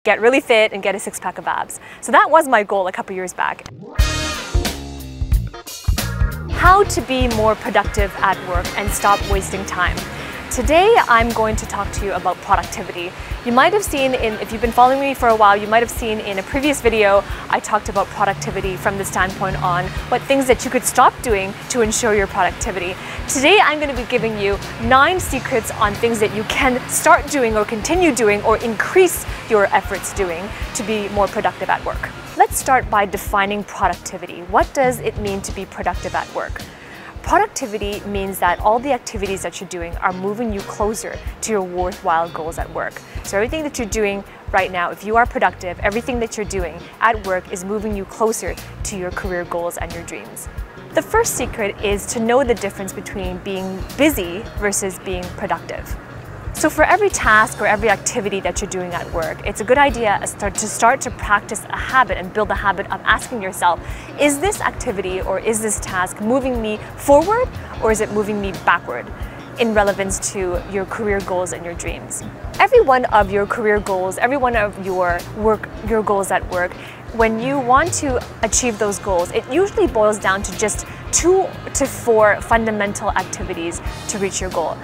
get really fit and get a six-pack of abs. So that was my goal a couple years back. How to be more productive at work and stop wasting time. Today, I'm going to talk to you about productivity. You might have seen if you've been following me for a while, you might have seen in a previous video, I talked about productivity from the standpoint on what things that you could stop doing to ensure your productivity. Today, I'm going to be giving you 9 secrets on things that you can start doing or continue doing or increase your efforts doing to be more productive at work. Let's start by defining productivity. What does it mean to be productive at work? Productivity means that all the activities that you're doing are moving you closer to your worthwhile goals at work. So everything that you're doing right now, if you are productive, everything that you're doing at work is moving you closer to your career goals and your dreams. The first secret is to know the difference between being busy versus being productive. So for every task or every activity that you're doing at work, it's a good idea to start to practice a habit and build a habit of asking yourself, is this activity or is this task moving me forward or is it moving me backward in relevance to your career goals and your dreams? Every one of your career goals, every one of your goals at work, when you want to achieve those goals, it usually boils down to just 2 to 4 fundamental activities to reach your goal.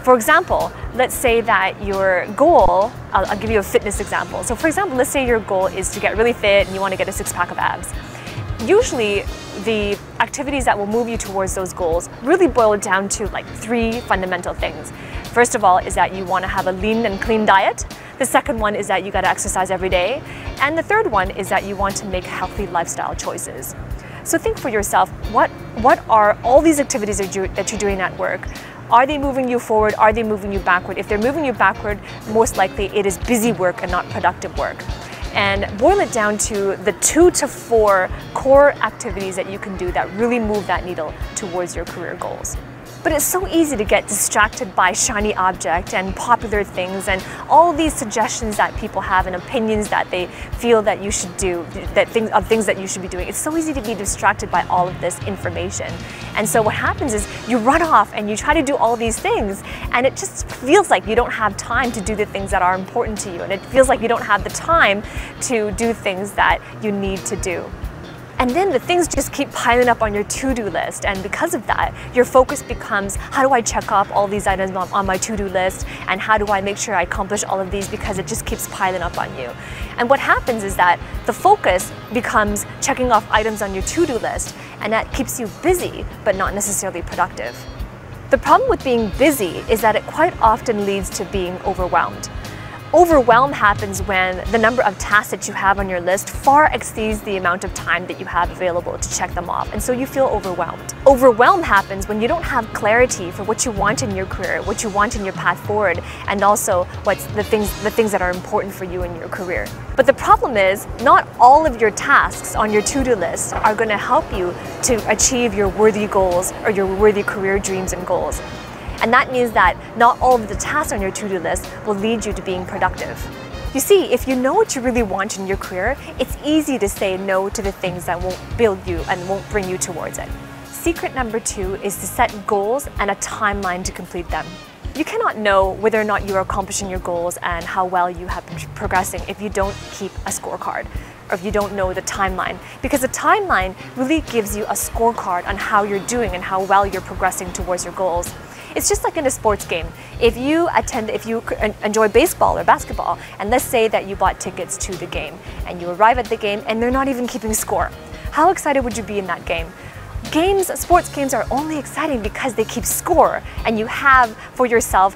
For example, let's say that your goal, I'll give you a fitness example. So for example, let's say your goal is to get really fit and you want to get a six-pack of abs. Usually, the activities that will move you towards those goals really boil down to like 3 fundamental things. First of all is that you want to have a lean and clean diet. The second one is that you got to exercise every day. And the third one is that you want to make healthy lifestyle choices. So think for yourself, what are all these activities that you're doing at work? Are they moving you forward? Are they moving you backward? If they're moving you backward, most likely it is busy work and not productive work. And boil it down to the 2 to 4 core activities that you can do that really move that needle towards your career goals. But it's so easy to get distracted by shiny object and popular things and all these suggestions that people have and opinions that they feel that you should do, things that you should be doing. It's so easy to be distracted by all of this information. And so what happens is you run off and you try to do all these things and it just feels like you don't have time to do the things that are important to you, and it feels like you don't have the time to do things that you need to do. And then the things just keep piling up on your to-do list, and because of that, your focus becomes, how do I check off all these items on my to-do list, and how do I make sure I accomplish all of these, because it just keeps piling up on you. And what happens is that the focus becomes checking off items on your to-do list, and that keeps you busy, but not necessarily productive. The problem with being busy is that it quite often leads to being overwhelmed. Overwhelm happens when the number of tasks that you have on your list far exceeds the amount of time that you have available to check them off, and so you feel overwhelmed. Overwhelm happens when you don't have clarity for what you want in your career, what you want in your path forward, and also what's the things that are important for you in your career. But the problem is, not all of your tasks on your to-do list are going to help you to achieve your worthy goals or your worthy career dreams and goals. And that means that not all of the tasks on your to-do list will lead you to being productive. You see, if you know what you really want in your career, it's easy to say no to the things that won't build you and won't bring you towards it. Secret number 2 is to set goals and a timeline to complete them. You cannot know whether or not you are accomplishing your goals and how well you have been progressing if you don't keep a scorecard, or if you don't know the timeline, because a timeline really gives you a scorecard on how you're doing and how well you're progressing towards your goals. It's just like in a sports game. If you enjoy baseball or basketball, and let's say that you bought tickets to the game, and you arrive at the game and they're not even keeping score, how excited would you be in that game? Sports games are only exciting because they keep score, and you have for yourself,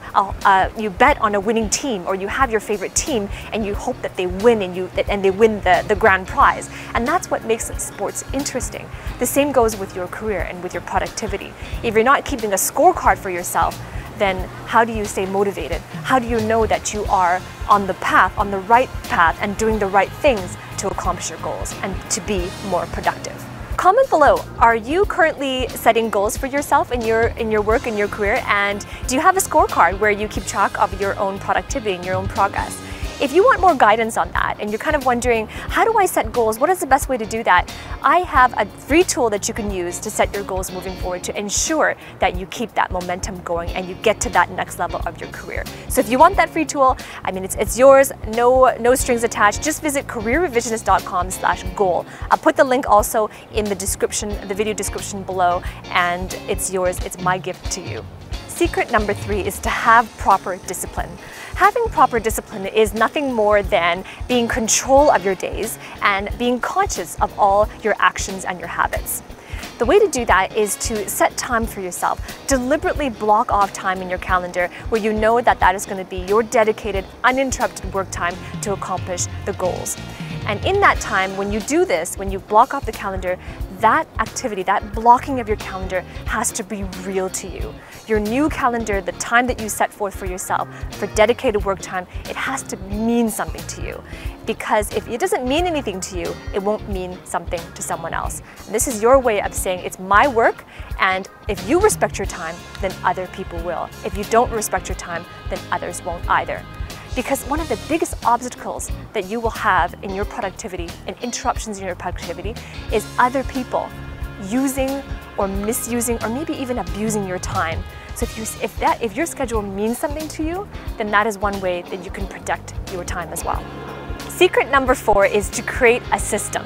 you bet on a winning team, or you have your favorite team and you hope that they win and they win the grand prize. And that's what makes sports interesting. The same goes with your career and with your productivity. If you're not keeping a scorecard for yourself, then how do you stay motivated? How do you know that you are on the right path and doing the right things to accomplish your goals and to be more productive? Comment below, are you currently setting goals for yourself in your work, in your career, and do you have a scorecard where you keep track of your own productivity and your own progress? If you want more guidance on that and you're kind of wondering, how do I set goals? What is the best way to do that? I have a free tool that you can use to set your goals moving forward to ensure that you keep that momentum going and you get to that next level of your career. So if you want that free tool, I mean, it's yours, no strings attached. Just visit careerrevisionist.com/goal. I'll put the link also in the description, the video description below, and it's yours. It's my gift to you. Secret number 3 is to have proper discipline. Having proper discipline is nothing more than being in control of your days and being conscious of all your actions and your habits. The way to do that is to set time for yourself. Deliberately block off time in your calendar where you know that that is going to be your dedicated, uninterrupted work time to accomplish the goals. And in that time, when you do this, when you block off the calendar, that activity, that blocking of your calendar has to be real to you. Your new calendar, the time that you set forth for yourself for dedicated work time, it has to mean something to you. Because if it doesn't mean anything to you, it won't mean something to someone else. And this is your way of saying it's my work, and if you respect your time, then other people will. If you don't respect your time, then others won't either. Because one of the biggest obstacles that you will have in your productivity and interruptions in your productivity is other people using or misusing or maybe even abusing your time. So if your schedule means something to you, then that is one way that you can protect your time as well. Secret number 4 is to create a system.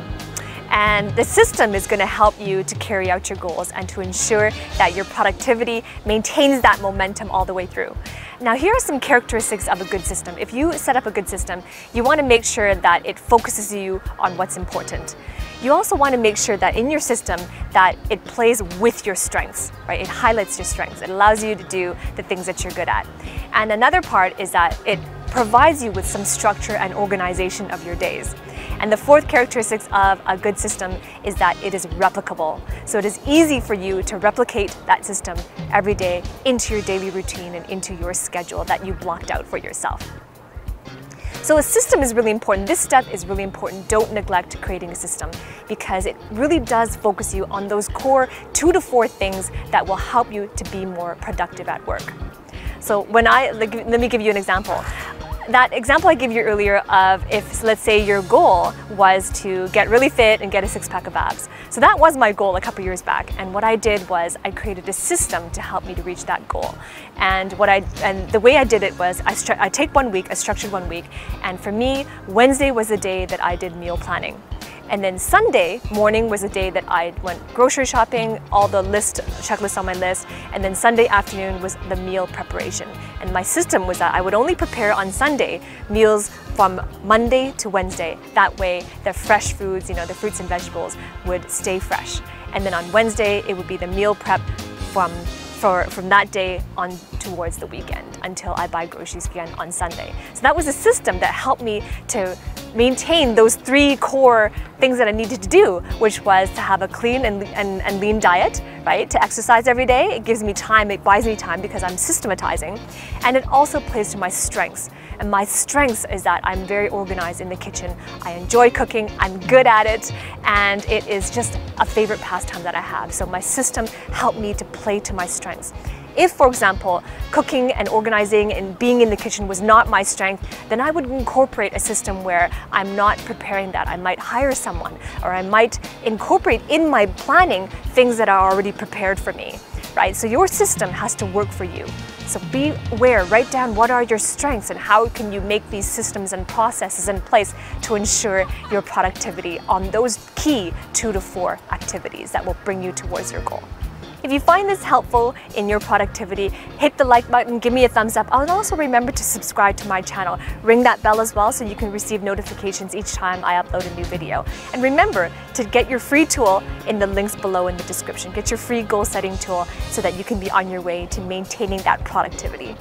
And the system is going to help you to carry out your goals and to ensure that your productivity maintains that momentum all the way through. Now, here are some characteristics of a good system. If you set up a good system, you want to make sure that it focuses you on what's important. You also want to make sure that in your system that it plays with your strengths, right? It highlights your strengths. It allows you to do the things that you're good at. And another part is that it provides you with some structure and organization of your days. And the 4th characteristic of a good system is that it is replicable. So it is easy for you to replicate that system every day into your daily routine and into your schedule that you blocked out for yourself. So a system is really important. This step is really important. Don't neglect creating a system because it really does focus you on those core 2 to 4 things that will help you to be more productive at work. So let me give you an example. That example I gave you earlier of if, let's say, your goal was to get really fit and get a 6-pack of abs. So that was my goal a couple years back. And what I did was I created a system to help me to reach that goal. And the way I did it was I take 1 week, a structured 1 week. And for me, Wednesday was the day that I did meal planning. And then Sunday morning was the day that I went grocery shopping, all the checklists on my list, and then Sunday afternoon was the meal preparation. And my system was that I would only prepare on Sunday meals from Monday to Wednesday. That way the fresh foods, the fruits and vegetables would stay fresh. And then on Wednesday, it would be the meal prep from that day on towards the weekend until I buy groceries again on Sunday. So that was a system that helped me to maintain those 3 core things that I needed to do, which was to have a clean and lean diet, right? To exercise every day. It gives me time, it buys me time because I'm systematizing. And it also plays to my strengths. And my strengths is that I'm very organized in the kitchen. I enjoy cooking, I'm good at it, and it is just a favorite pastime that I have. So my system helped me to play to my strengths. If, for example, cooking and organizing and being in the kitchen was not my strength, then I would incorporate a system where I'm not preparing that. I might hire someone, or I might incorporate in my planning things that are already prepared for me, right? So your system has to work for you. So be aware, write down what are your strengths and how can you make these systems and processes in place to ensure your productivity on those key 2 to 4 activities that will bring you towards your goal. If you find this helpful in your productivity, hit the like button, give me a thumbs up. And also remember to subscribe to my channel. Ring that bell as well so you can receive notifications each time I upload a new video. And remember to get your free tool in the links below in the description. Get your free goal setting tool so that you can be on your way to maintaining that productivity.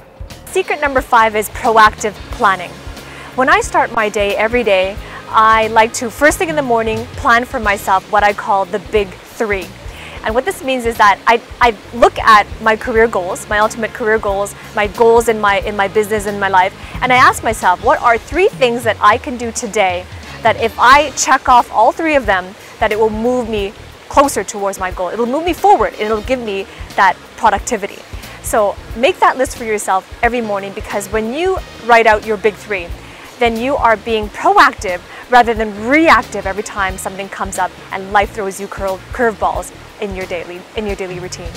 Secret number 5 is proactive planning. When I start my day every day, I like to, first thing in the morning, plan for myself what I call the big 3. And what this means is that I look at my career goals, my ultimate career goals, my goals in my business and my life, and I ask myself, what are 3 things that I can do today that if I check off all 3 of them, that it will move me closer towards my goal. It'll move me forward. It'll give me that productivity. So make that list for yourself every morning, because when you write out your big 3, then you are being proactive rather than reactive every time something comes up and life throws you curveballs in your daily routine.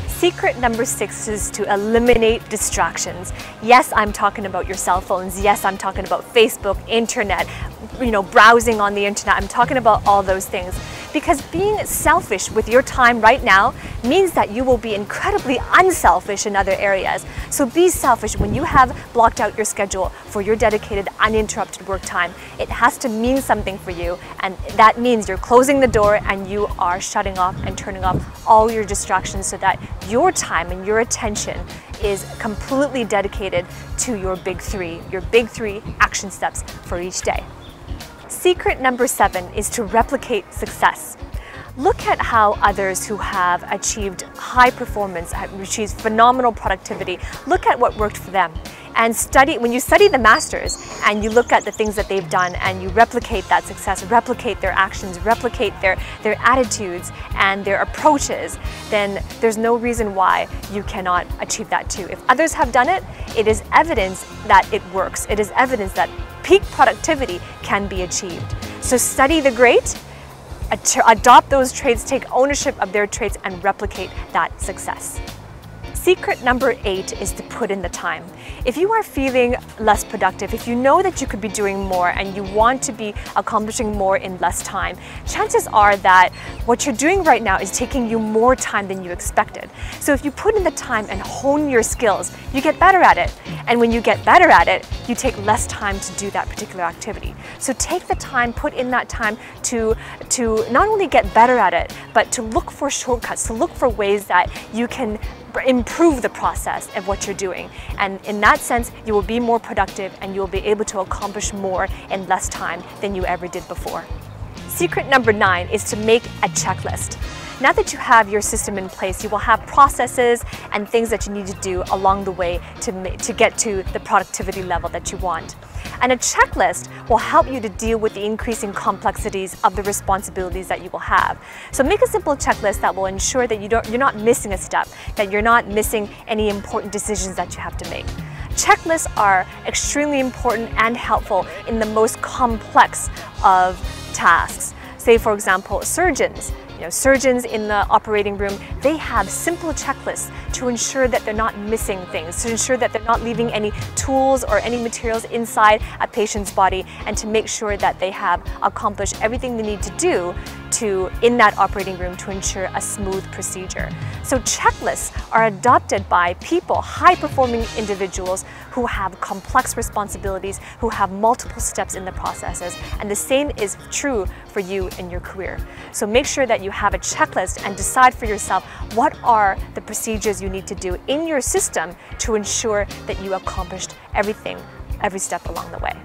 Secret number 6 is to eliminate distractions. Yes, I'm talking about your cell phones. Yes, I'm talking about Facebook, internet, browsing on the internet. I'm talking about all those things. Because being selfish with your time right now means that you will be incredibly unselfish in other areas. So be selfish when you have blocked out your schedule for your dedicated, uninterrupted work time. It has to mean something for you, and that means you're closing the door and you are shutting off and turning off all your distractions so that your time and your attention is completely dedicated to your big three action steps for each day. Secret number 7 is to replicate success. Look at how others who have achieved high performance, have achieved phenomenal productivity, look at what worked for them. And when you study the masters and you look at the things that they've done and you replicate that success, replicate their actions, replicate their attitudes and their approaches, then there's no reason why you cannot achieve that too. If others have done it, it is evidence that it works. It is evidence that peak productivity can be achieved. So study the great, adopt those traits, take ownership of their traits, and replicate that success. Secret number 8 is to put in the time. If you are feeling less productive, if you know that you could be doing more and you want to be accomplishing more in less time, chances are that what you're doing right now is taking you more time than you expected. So if you put in the time and hone your skills, you get better at it. And when you get better at it, you take less time to do that particular activity. So take the time, put in that time to not only get better at it, but to look for shortcuts, to look for ways that you can improve the process of what you're doing. And in that sense, you will be more productive and you will be able to accomplish more in less time than you ever did before. Secret number 9 is to make a checklist. Now that you have your system in place, you will have processes and things that you need to do along the way to get to the productivity level that you want. And a checklist will help you to deal with the increasing complexities of the responsibilities that you will have. So make a simple checklist that will ensure that you're not missing a step, that you're not missing any important decisions that you have to make. Checklists are extremely important and helpful in the most complex of tasks. Say, for example, surgeons. Surgeons in the operating room, they have simple checklists to ensure that they're not missing things, to ensure that they're not leaving any tools or any materials inside a patient's body, and to make sure that they have accomplished everything they need to do in that operating room to ensure a smooth procedure. So checklists are adopted by people, high-performing individuals who have complex responsibilities, who have multiple steps in the processes, and the same is true for you in your career. So make sure that you have a checklist and decide for yourself what are the procedures you need to do in your system to ensure that you accomplished everything, every step along the way.